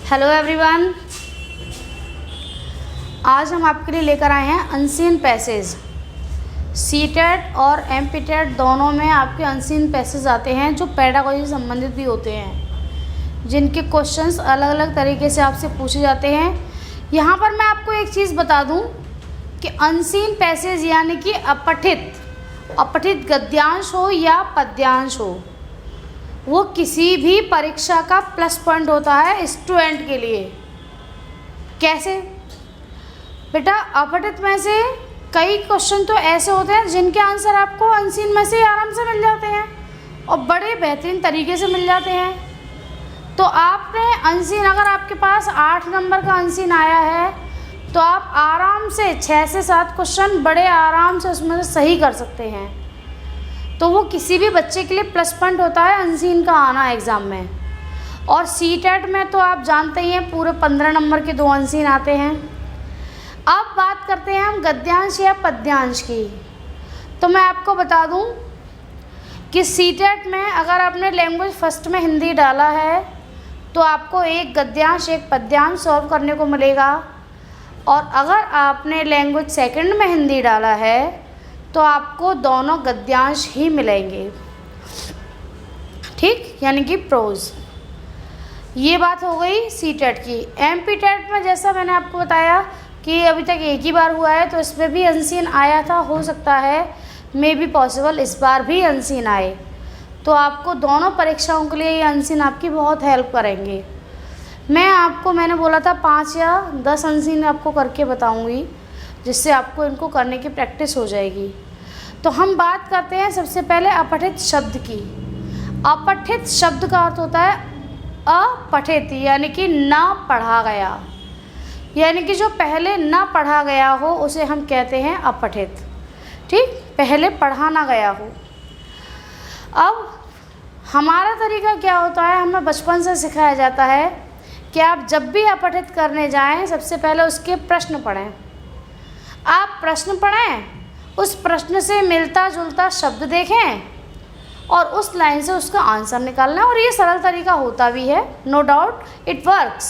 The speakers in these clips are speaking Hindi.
हेलो एवरीवन, आज हम आपके लिए लेकर आए हैं अनसीन पैसेज। सीटेट और एमपीटेट दोनों में आपके अनसीन पैसेज आते हैं जो पेडागोजी से संबंधित भी होते हैं, जिनके क्वेश्चंस अलग अलग तरीके से आपसे पूछे जाते हैं। यहाँ पर मैं आपको एक चीज़ बता दूँ कि अनसीन पैसेज यानी कि अपठित गद्यांश हो या पद्यांश हो, वो किसी भी परीक्षा का प्लस पॉइंट होता है स्टूडेंट के लिए। कैसे बेटा? अपठित में से कई क्वेश्चन तो ऐसे होते हैं जिनके आंसर आपको अनसीन में से आराम से मिल जाते हैं और बड़े बेहतरीन तरीके से मिल जाते हैं। तो आपने अनसीन, अगर आपके पास 8 नंबर का अनसीन आया है तो आप आराम से 6 से 7 क्वेश्चन बड़े आराम से उसमें से सही कर सकते हैं। तो वो किसी भी बच्चे के लिए प्लस पॉइंट होता है अनसीन का आना एग्ज़ाम में। और सीटेट में तो आप जानते ही हैं पूरे 15 नंबर के 2 अनसीन आते हैं। अब बात करते हैं हम गद्यांश या पद्यांश की। तो मैं आपको बता दूं कि सीटेट में अगर आपने लैंग्वेज फर्स्ट में हिंदी डाला है तो आपको एक गद्यांश एक पद्यांश सॉल्व करने को मिलेगा, और अगर आपने लैंग्वेज सेकंड में हिंदी डाला है तो आपको दोनों गद्यांश ही मिलेंगे। ठीक, यानी कि प्रोज। ये बात हो गई सीटेट की। एमपीटेट में जैसा मैंने आपको बताया कि अभी तक एक ही बार हुआ है, तो इसमें भी अनसीन आया था। हो सकता है मे बी पॉसिबल इस बार भी अनसीन आए। तो आपको दोनों परीक्षाओं के लिए ये अनसीन आपकी बहुत हेल्प करेंगे। मैंने बोला था 5 या 10 अनसीन आपको करके बताऊंगी, जिससे आपको इनको करने की प्रैक्टिस हो जाएगी। तो हम बात करते हैं सबसे पहले अपठित शब्द की। अपठित शब्द का अर्थ होता है अपठित, यानी कि ना पढ़ा गया, यानी कि जो पहले ना पढ़ा गया हो उसे हम कहते हैं अपठित। ठीक, पहले पढ़ा ना गया हो। अब हमारा तरीका क्या होता है, हमें बचपन से सिखाया जाता है कि आप जब भी अपठित करने जाएं सबसे पहले उसके प्रश्न पढ़ें। आप प्रश्न पढ़ें, उस प्रश्न से मिलता जुलता शब्द देखें और उस लाइन से उसका आंसर निकालना है। और ये सरल तरीका होता भी है, नो डाउट इट वर्क्स।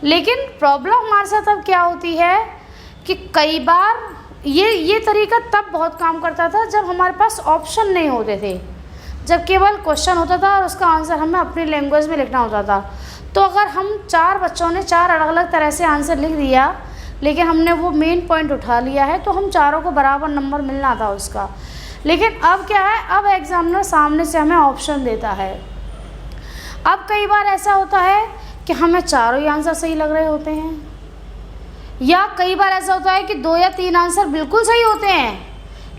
लेकिन प्रॉब्लम हमारे साथ अब क्या होती है कि कई बार ये तरीका तब बहुत काम करता था जब हमारे पास ऑप्शन नहीं होते थे, जब केवल क्वेश्चन होता था और उसका आंसर हमें अपनी लैंग्वेज में लिखना होता था। तो अगर हम 4 बच्चों ने 4 अलग अलग तरह से आंसर लिख दिया, लेकिन हमने वो मेन पॉइंट उठा लिया है, तो हम चारों को बराबर नंबर मिलना था उसका। लेकिन अब क्या है, अब एग्जामिनर सामने से हमें ऑप्शन देता है। अब कई बार ऐसा होता है कि हमें चारों ही आंसर सही लग रहे होते हैं, या कई बार ऐसा होता है कि 2 या 3 आंसर बिल्कुल सही होते हैं,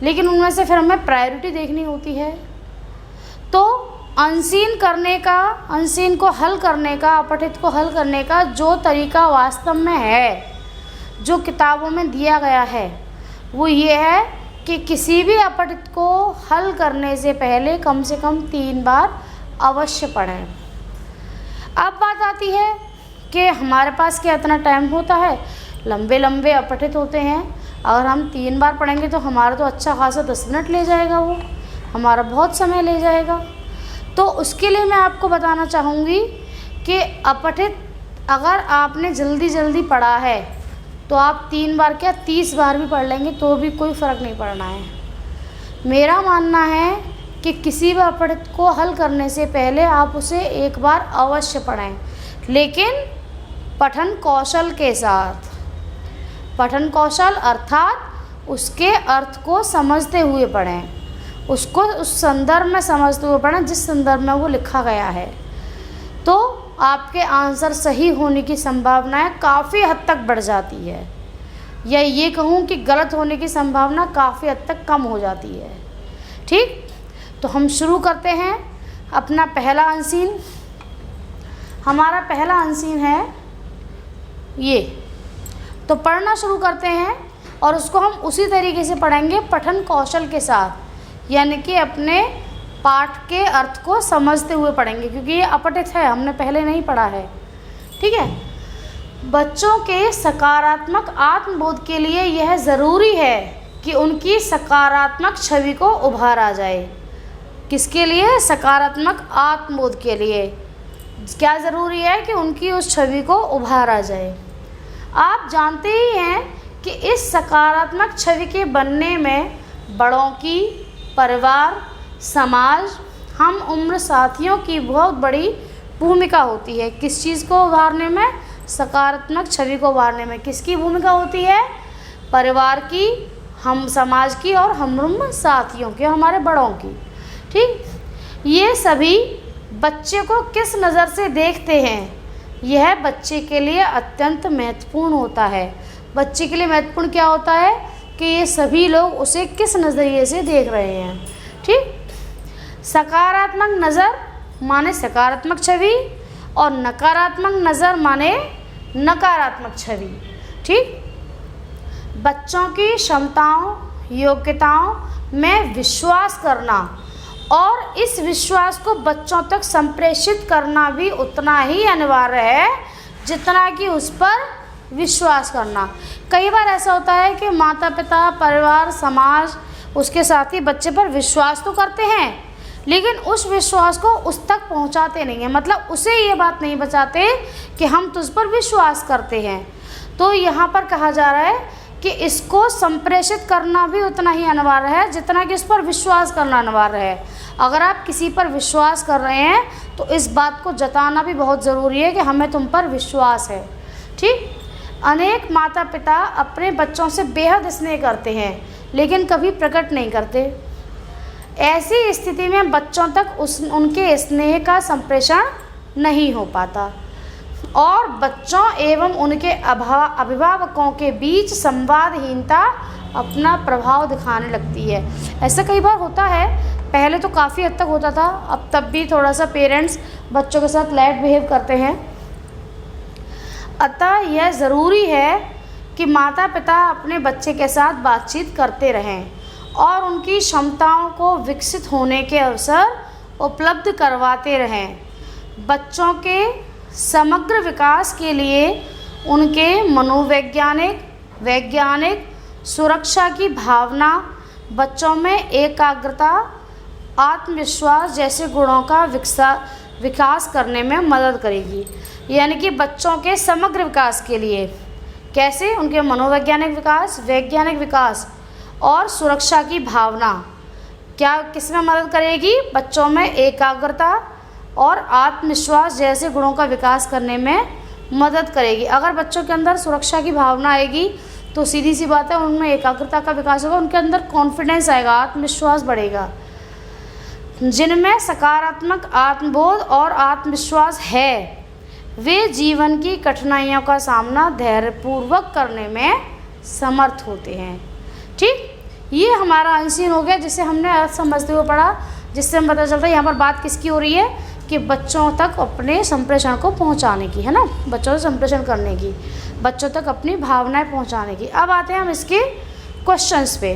लेकिन उनमें से फिर हमें प्रायोरिटी देखनी होती है। तो अनसीन को हल करने का, अपठित को हल करने का जो तरीका वास्तव में है, जो किताबों में दिया गया है, वो ये है कि किसी भी अपठित को हल करने से पहले कम से कम 3 बार अवश्य पढ़ें। अब बात आती है कि हमारे पास क्या इतना टाइम होता है। लंबे लंबे अपठित होते हैं, अगर हम 3 बार पढ़ेंगे तो हमारा तो अच्छा खासा 10 मिनट ले जाएगा, वो हमारा बहुत समय ले जाएगा। तो उसके लिए मैं आपको बताना चाहूँगी कि अपठित अगर आपने जल्दी जल्दी पढ़ा है तो आप 3 बार क्या 30 बार भी पढ़ लेंगे तो भी कोई फ़र्क नहीं पड़ना है। मेरा मानना है कि किसी भी अपठित को हल करने से पहले आप उसे एक बार अवश्य पढ़ें, लेकिन पठन कौशल के साथ। पठन कौशल अर्थात उसके अर्थ को समझते हुए पढ़ें, उसको उस संदर्भ में समझते हुए पढ़ें जिस संदर्भ में वो लिखा गया है। तो आपके आंसर सही होने की संभावनाएं काफ़ी हद तक बढ़ जाती है, या ये कहूँ कि गलत होने की संभावना काफ़ी हद तक कम हो जाती है। ठीक, तो हम शुरू करते हैं अपना पहला अनसीन। हमारा पहला अनसीन है ये। तो पढ़ना शुरू करते हैं और उसको हम उसी तरीके से पढ़ेंगे पठन कौशल के साथ, यानी कि अपने पाठ के अर्थ को समझते हुए पढ़ेंगे, क्योंकि ये अपठित है, हमने पहले नहीं पढ़ा है। ठीक है, बच्चों के सकारात्मक आत्मबोध के लिए यह ज़रूरी है कि उनकी सकारात्मक छवि को उभारा जाए। किसके लिए? सकारात्मक आत्मबोध के लिए। क्या ज़रूरी है कि उनकी उस छवि को उभारा जाए। आप जानते ही हैं कि इस सकारात्मक छवि के बनने में बड़ों की, परिवार, समाज, हम उम्र साथियों की बहुत बड़ी भूमिका होती है। किस चीज़ को उभारने में? सकारात्मक छवि को उभारने में किसकी भूमिका होती है? परिवार की, हम समाज की और हम उम्र साथियों की, हमारे बड़ों की। ठीक, ये सभी बच्चे को किस नज़र से देखते हैं, यह बच्चे के लिए अत्यंत महत्वपूर्ण होता है। बच्चे के लिए महत्वपूर्ण क्या होता है कि ये सभी लोग उसे किस नज़रिए से देख रहे हैं। ठीक, सकारात्मक नज़र माने सकारात्मक छवि और नकारात्मक नज़र माने नकारात्मक छवि। ठीक, बच्चों की क्षमताओं, योग्यताओं में विश्वास करना और इस विश्वास को बच्चों तक संप्रेषित करना भी उतना ही अनिवार्य है जितना कि उस पर विश्वास करना। कई बार ऐसा होता है कि माता पिता, परिवार, समाज, उसके साथ ही बच्चे पर विश्वास तो करते हैं, लेकिन उस विश्वास को उस तक पहुंचाते नहीं हैं। मतलब उसे ये बात नहीं बताते कि हम तुझ पर विश्वास करते हैं। तो यहाँ पर कहा जा रहा है कि इसको संप्रेषित करना भी उतना ही अनिवार्य है जितना कि इस पर विश्वास करना अनिवार्य है। अगर आप किसी पर विश्वास कर रहे हैं तो इस बात को जताना भी बहुत ज़रूरी है कि हमें तुम पर विश्वास है। ठीक, अनेक माता पिता अपने बच्चों से बेहद स्नेह करते हैं लेकिन कभी प्रकट नहीं करते। ऐसी स्थिति में बच्चों तक उनके स्नेह का संप्रेषण नहीं हो पाता और बच्चों एवं उनके अभिभावकों के बीच संवादहीनता अपना प्रभाव दिखाने लगती है। ऐसा कई बार होता है, पहले तो काफ़ी हद तक होता था, अब तब भी थोड़ा सा पेरेंट्स बच्चों के साथ लाइट बिहेव करते हैं। अतः यह ज़रूरी है कि माता पिता अपने बच्चे के साथ बातचीत करते रहें और उनकी क्षमताओं को विकसित होने के अवसर उपलब्ध करवाते रहें। बच्चों के समग्र विकास के लिए उनके मनोवैज्ञानिक, वैज्ञानिक सुरक्षा की भावना, बच्चों में एकाग्रता, आत्मविश्वास जैसे गुणों का विकास करने में मदद करेगी। यानी कि बच्चों के समग्र विकास के लिए कैसे? उनके मनोवैज्ञानिक विकास, वैज्ञानिक विकास और सुरक्षा की भावना क्या किस में मदद करेगी? बच्चों में एकाग्रता और आत्मविश्वास जैसे गुणों का विकास करने में मदद करेगी। अगर बच्चों के अंदर सुरक्षा की भावना आएगी तो सीधी सी बात है उनमें एकाग्रता का विकास होगा, उनके अंदर कॉन्फिडेंस आएगा, आत्मविश्वास बढ़ेगा। जिनमें सकारात्मक आत्मबोध और आत्मविश्वास है वे जीवन की कठिनाइयों का सामना धैर्यपूर्वक करने में समर्थ होते हैं। ठीक, ये हमारा अंशीन हो गया जिसे हमने अर्थ समझते हुए पढ़ा, जिससे हम पता चलता है यहाँ पर बात किसकी हो रही है कि बच्चों तक अपने संप्रेषण को पहुँचाने की, है ना, बच्चों से संप्रेषण करने की, बच्चों तक अपनी भावनाएं पहुँचाने की। अब आते हैं हम इसके क्वेश्चंस पे।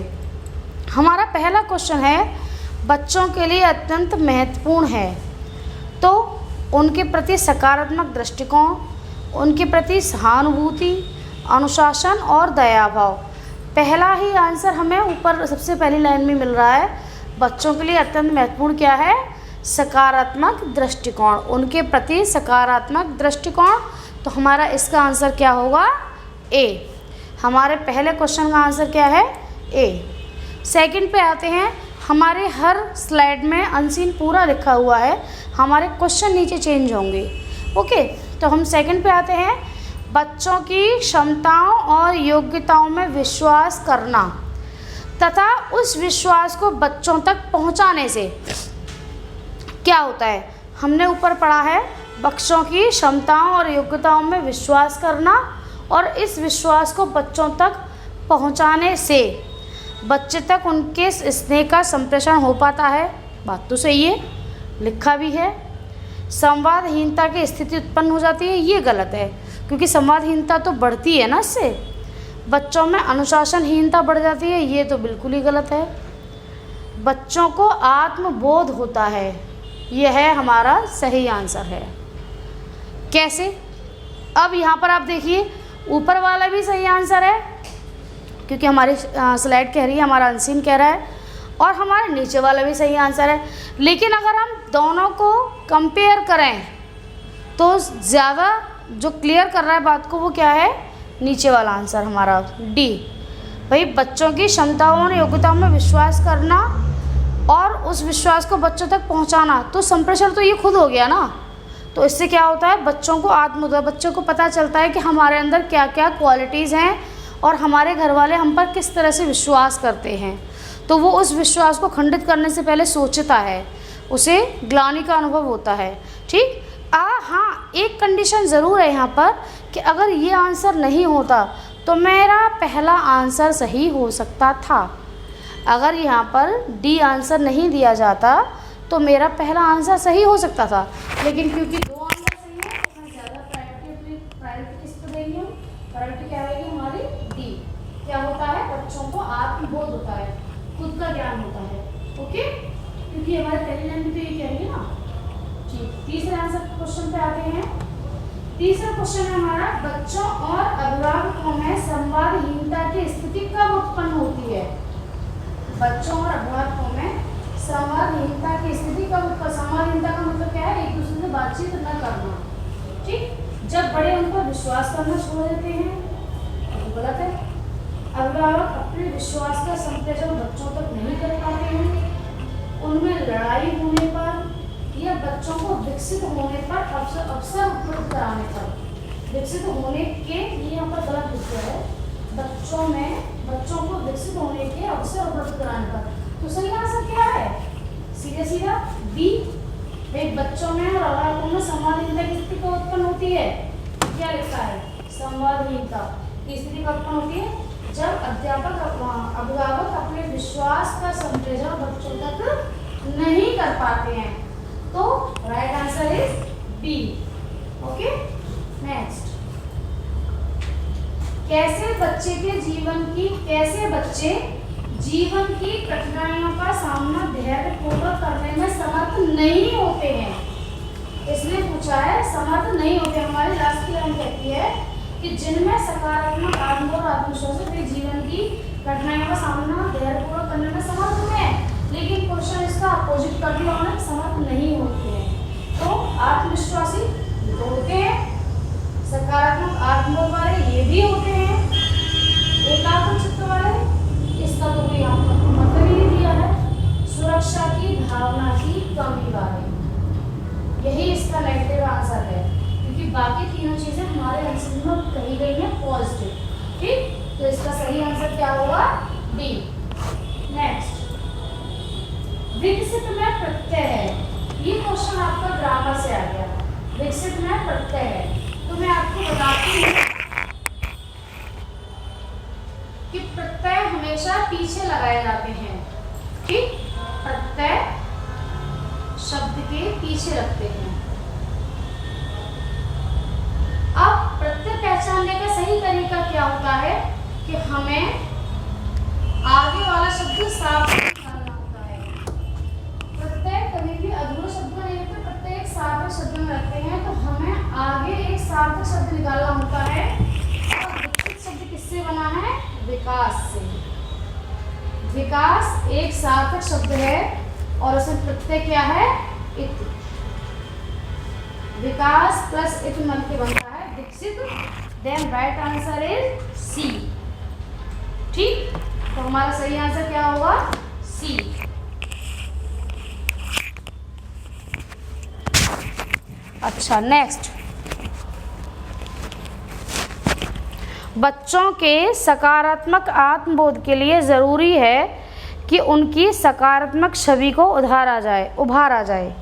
हमारा पहला क्वेश्चन है बच्चों के लिए अत्यंत महत्वपूर्ण है तो उनके प्रति सकारात्मक दृष्टिकोण, उनके प्रति सहानुभूति, अनुशासन और दयाभाव। पहला ही आंसर हमें ऊपर सबसे पहली लाइन में मिल रहा है। बच्चों के लिए अत्यंत महत्वपूर्ण क्या है? सकारात्मक दृष्टिकोण, उनके प्रति सकारात्मक दृष्टिकोण। तो हमारा इसका आंसर क्या होगा? ए। हमारे पहले क्वेश्चन का आंसर क्या है? ए। सेकंड पे आते हैं। हमारे हर स्लाइड में अनसीन पूरा लिखा हुआ है, हमारे क्वेश्चन नीचे चेंज होंगे। ओके, तो हम सेकंड पे आते हैं। बच्चों की क्षमताओं और योग्यताओं में विश्वास करना तथा उस विश्वास को बच्चों तक पहुंचाने से क्या होता है? हमने ऊपर पढ़ा है बच्चों की क्षमताओं और योग्यताओं में विश्वास करना और इस विश्वास को बच्चों तक पहुंचाने से बच्चे तक उनके स्नेह का संप्रेषण हो पाता है। बात तो सही है, लिखा भी है। संवादहीनता की स्थिति उत्पन्न हो जाती है, ये गलत है क्योंकि संवादहीनता तो बढ़ती है ना इससे। बच्चों में अनुशासनहीनता बढ़ जाती है, ये तो बिल्कुल ही गलत है। बच्चों को आत्मबोध होता है, यह है हमारा सही आंसर है। कैसे? अब यहाँ पर आप देखिए ऊपर वाला भी सही आंसर है क्योंकि हमारी स्लाइड कह रही है, हमारा अनसीन कह रहा है, और हमारे नीचे वाला भी सही आंसर है। लेकिन अगर हम दोनों को कंपेयर करें तो ज़्यादा जो क्लियर कर रहा है बात को वो क्या है, नीचे वाला आंसर हमारा डी। भाई बच्चों की क्षमताओं और योग्यताओं में विश्वास करना और उस विश्वास को बच्चों तक पहुंचाना, तो संप्रेषण तो ये खुद हो गया ना। तो इससे क्या होता है, बच्चों को बच्चों को पता चलता है कि हमारे अंदर क्या क्या क्वालिटीज़ हैं और हमारे घर वाले हम पर किस तरह से विश्वास करते हैं। तो वो उस विश्वास को खंडित करने से पहले सोचता है, उसे ग्लानि का अनुभव होता है। ठीक। हाँ, एक कंडीशन ज़रूर है यहाँ पर कि अगर ये आंसर नहीं होता तो मेरा पहला आंसर सही हो सकता था। अगर यहाँ पर डी आंसर नहीं दिया जाता तो मेरा पहला आंसर सही हो सकता था, लेकिन क्योंकि दो आंसर सही है तो मैं ज़्यादा प्रायोरिटी किस पर देंगे, प्रायोरिटी क्या रहेगी हमारी डी। क्या होता है, बच्चों को आत्मबोध होता है, खुद का ज्ञान होता है। ओके, क्योंकि हमारे पहली लाइन में तो ये कहेंगे ना। ठीक, तीसरे आंसर क्वेश्चन पे आते हैं। तीसरा क्वेश्चन है हमारा, बच्चों और अभिभावकों में संवादहीनता की स्थिति कब उत्पन्न होती है। बच्चों और अभिभावकों में संवादहीनता की स्थिति कब उत्पन्न, संवादहीनता का मतलब क्या है, एक दूसरे से बातचीत न करना। ठीक, जब बड़े उन पर विश्वास करना छोड़ देते हैं, तो गलत है। अभिभावक अपने विश्वास का संप्रेषण बच्चों तक नहीं कर पाते हैं, उनमें लड़ाई होने पर या बच्चों को विकसित होने पर अवसर उपलब्ध कराने पर, विकसित होने के, ये यहाँ पर गलत लिखा है, बच्चों को विकसित होने के अवसर उपलब्ध कराने पर। तो सही आंसर क्या है, सीधा सीधा बी। एक बच्चों में और अभिभावकों में संवादहीनता की स्थिति कब उत्पन्न होती है, क्या लिखा है, संवादहीनता की स्थिति कब उत्पन्न होती है, जब अभिभावक अपने विश्वास का संप्रेषण बच्चों तक नहीं कर पाते हैं। तो right answer is B. Okay, next, कैसे बच्चे जीवन की कठिनाइयों का सामना धैर्यपूर्वक करने में समर्थ नहीं होते हैं। इसने पूछा है समर्थ नहीं होते। हमारी लास्ट की लाइन कहती है कि जिनमें सकारात्मक आत्मबोध और आत्मविश्वास वे जीवन की कठिनाइयों का सामना धैर्यपूर्वक करने में समर्थ हैं, लेकिन क्वेश्चन इसका अपोजिट कर दिया उन्होंने, समर्थ नहीं होते हैं। तो आत्मविश्वासी होते हैं, सकारात्मक आत्मबोध वाले ये भी होते हैं, एकाग्र चित्त वाले, इसका तो कोई आपको मतलब ही नहीं दिया है, सुरक्षा की भावना की कमी वाले, यही इसका नेगेटिव आंसर है, क्योंकि बाकी तीनों चीजें हमारे आंसर में कही गई हैं पॉजिटिव। ठीक, तो इसका सही आंसर क्या होगा, डी। नेक्स्ट, विकसित में प्रत्यय है। ये क्वेश्चन आपका ग्रामर से आ गया, विकसित में प्रत्यय है। तो मैं आपको बताती हूँ कि प्रत्यय हमेशा पीछे लगाए जाते हैं। ठीक, प्रत्यय शब्द के पीछे रखते हैं। अब प्रत्यय पहचानने का सही तरीका क्या होता है कि हमें आगे वाला शब्द साफ निकालना होता है। प्रत्यय कभी भी अधूरे शब्द में नहीं रखते, प्रत्यय एक सार्थक शब्द में रखते हैं, तो हमें आगे एक सार्थक शब्द निकालना होता है। और विकसित शब्द किससे बना है, विकास से। विकास एक सार्थक शब्द है और उसमें प्रत्यय क्या है, इत। विकास प्लस इत मिल के बनता है विकसित। Then right answer is C. ठीक, तो हमारा सही आंसर क्या होगा, सी। अच्छा, नेक्स्ट, बच्चों के सकारात्मक आत्मबोध के लिए ज़रूरी है कि उनकी सकारात्मक छवि को उभारा जाए।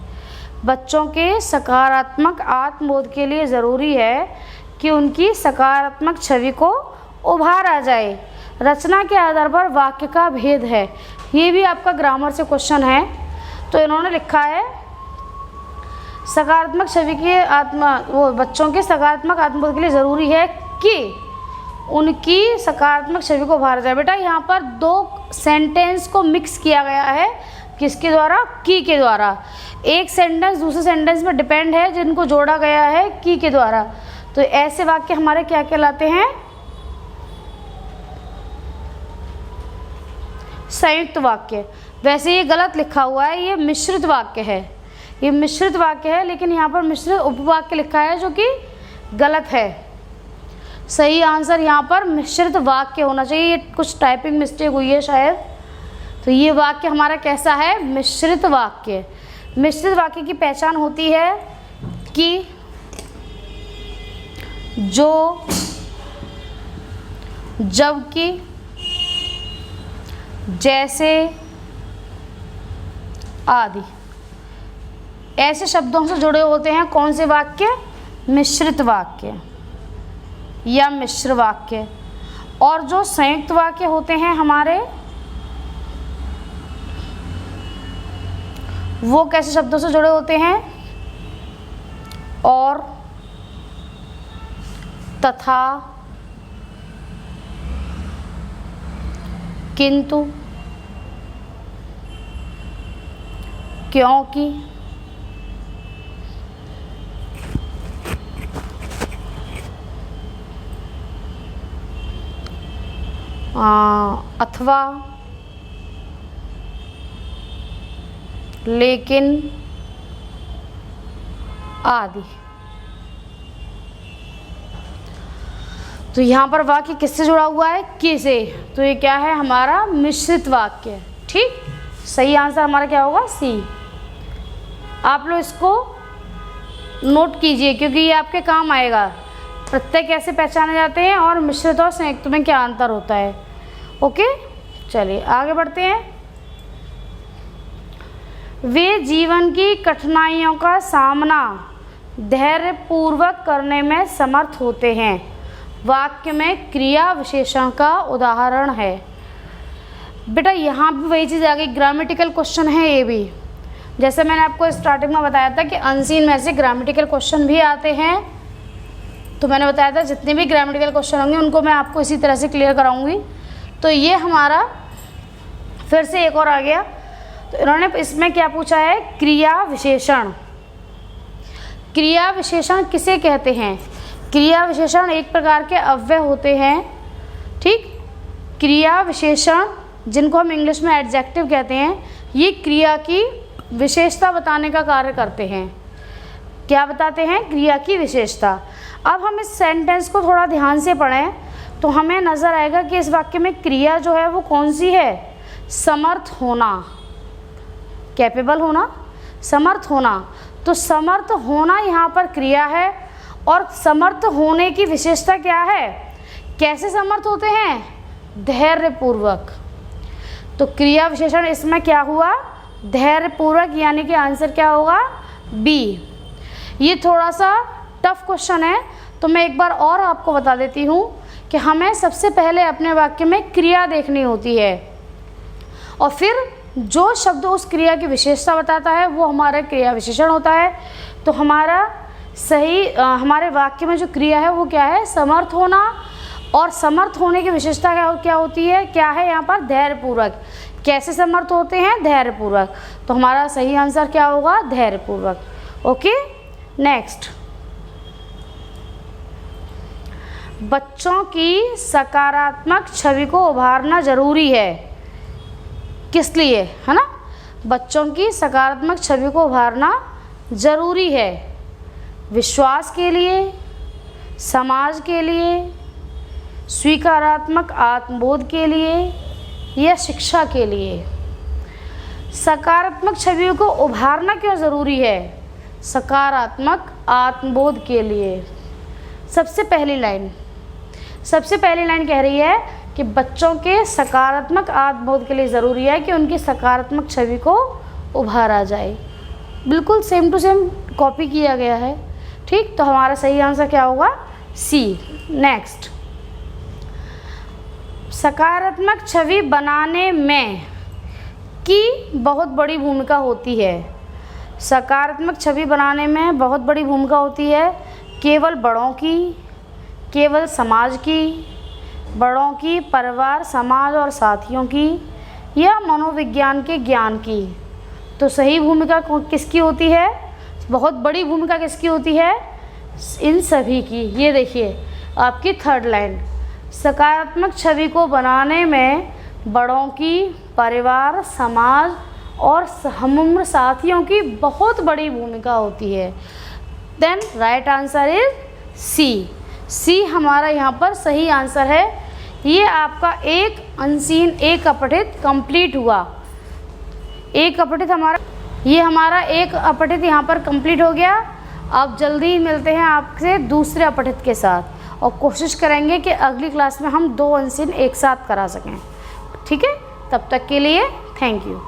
बच्चों के सकारात्मक आत्मबोध के लिए ज़रूरी है कि उनकी सकारात्मक छवि को उभारा जाए। रचना के आधार पर वाक्य का भेद है। ये भी आपका ग्रामर से क्वेश्चन है। तो इन्होंने लिखा है सकारात्मक छवि के बच्चों के सकारात्मक आत्मबोध के लिए ज़रूरी है कि उनकी सकारात्मक छवि को उभारा जाए। बेटा यहाँ पर दो सेंटेंस को मिक्स किया गया है, किसके द्वारा, की के द्वारा। एक सेंटेंस दूसरे सेंटेंस में डिपेंड है, जिनको जोड़ा गया है की के द्वारा। तो ऐसे वाक्य हमारे क्या कहलाते हैं, संयुक्त वाक्य। वैसे ये गलत लिखा हुआ है, ये मिश्रित वाक्य है, ये मिश्रित वाक्य है, लेकिन यहाँ पर मिश्रित उपवाक्य लिखा है जो कि गलत है। सही आंसर यहाँ पर मिश्रित वाक्य होना चाहिए। ये कुछ टाइपिंग मिस्टेक हुई है शायद। तो ये वाक्य हमारा कैसा है? मिश्रित वाक्य। मिश्रित वाक्य की पहचान होती है कि जो, जबकि, जैसे आदि ऐसे शब्दों से जुड़े होते हैं। कौन से वाक्य? मिश्रित वाक्य या मिश्र वाक्य। और जो संयुक्त वाक्य होते हैं हमारे, वो कैसे शब्दों से जुड़े होते हैं? और, तथा, किंतु, क्योंकि, अथवा, लेकिन आदि। तो यहाँ पर वाक्य किससे जुड़ा हुआ है? कि से। तो ये क्या है? हमारा मिश्रित वाक्य। ठीक, सही आंसर हमारा क्या होगा? सी। आप लोग इसको नोट कीजिए क्योंकि ये आपके काम आएगा। प्रत्यय कैसे पहचाने जाते हैं और मिश्रित और संयुक्त में क्या अंतर होता है। ओके, चलिए आगे बढ़ते हैं। वे जीवन की कठिनाइयों का सामना धैर्यपूर्वक करने में समर्थ होते हैं। वाक्य में क्रिया विशेषण का उदाहरण है। बेटा यहाँ भी वही चीज़ आ गई, ग्रामेटिकल क्वेश्चन है ये भी। जैसे मैंने आपको स्टार्टिंग में बताया था कि अनसीन में से ग्रामेटिकल क्वेश्चन भी आते हैं। तो मैंने बताया था जितने भी ग्रामेटिकल क्वेश्चन होंगे उनको मैं आपको इसी तरह से क्लियर कराऊंगी। तो ये हमारा फिर से एक और आ गया। तो इन्होंने इसमें क्या पूछा है? क्रिया विशेषण। क्रिया विशेषण किसे कहते हैं? क्रिया विशेषण एक प्रकार के अव्यय होते हैं। ठीक, क्रिया विशेषण जिनको हम इंग्लिश में एडजेक्टिव कहते हैं, ये क्रिया की विशेषता बताने का कार्य करते हैं। क्या बताते हैं? क्रिया की विशेषता। अब हम इस सेंटेंस को थोड़ा ध्यान से पढ़ें तो हमें नज़र आएगा कि इस वाक्य में क्रिया जो है वो कौन सी है? समर्थ होना, कैपेबल होना, समर्थ होना। तो समर्थ होना यहाँ पर क्रिया है और समर्थ होने की विशेषता क्या है? कैसे समर्थ होते हैं? धैर्यपूर्वक। तो क्रिया विशेषण इसमें क्या हुआ? धैर्यपूर्वक, यानी कि आंसर क्या होगा? बी। ये थोड़ा सा टफ क्वेश्चन है तो मैं एक बार और आपको बता देती हूँ कि हमें सबसे पहले अपने वाक्य में क्रिया देखनी होती है और फिर जो शब्द उस क्रिया की विशेषता बताता है वो हमारा क्रिया विशेषण होता है। तो हमारा सही हमारे वाक्य में जो क्रिया है वो क्या है? समर्थ होना। और समर्थ होने की विशेषता क्या होती है? क्या है यहाँ पर? धैर्यपूर्वक। कैसे समर्थ होते हैं? धैर्यपूर्वक। तो हमारा सही आंसर क्या होगा? धैर्यपूर्वक। Okay, next. बच्चों की सकारात्मक छवि को उभारना जरूरी है। किस लिए? है ना, बच्चों की सकारात्मक छवि को उभारना जरूरी है। विश्वास के लिए, समाज के लिए, स्वीकारात्मक आत्मबोध के लिए या शिक्षा के लिए। सकारात्मक छवियों को उभारना क्यों ज़रूरी है? सकारात्मक आत्मबोध के लिए। सबसे पहली लाइन कह रही है कि बच्चों के सकारात्मक आत्मबोध के लिए ज़रूरी है कि उनकी सकारात्मक छवि को उभारा जाए। बिल्कुल सेम टू सेम कॉपी किया गया है। ठीक, तो हमारा सही आंसर क्या होगा? सी। नेक्स्ट, सकारात्मक छवि बनाने में की बहुत बड़ी भूमिका होती है। सकारात्मक छवि बनाने में बहुत बड़ी भूमिका होती है केवल बड़ों की, केवल समाज की, बड़ों की, परिवार, समाज और साथियों की, या मनोविज्ञान के ज्ञान की। तो सही भूमिका किसकी होती है? बहुत बड़ी भूमिका किसकी होती है? इन सभी की। ये देखिए आपकी थर्ड लाइन, सकारात्मक छवि को बनाने में बड़ों की, परिवार, समाज और हम उम्र साथियों की बहुत बड़ी भूमिका होती है। Then right answer is C हमारा यहाँ पर सही आंसर है। ये आपका एक अनसीन एक अपठित कंप्लीट हुआ। एक अपठित हमारा एक अपठित यहाँ पर कंप्लीट हो गया। अब जल्दी ही मिलते हैं आपसे दूसरे अपठित के साथ और कोशिश करेंगे कि अगली क्लास में हम 2 अनसीन एक साथ करा सकें। ठीक है, तब तक के लिए थैंक यू।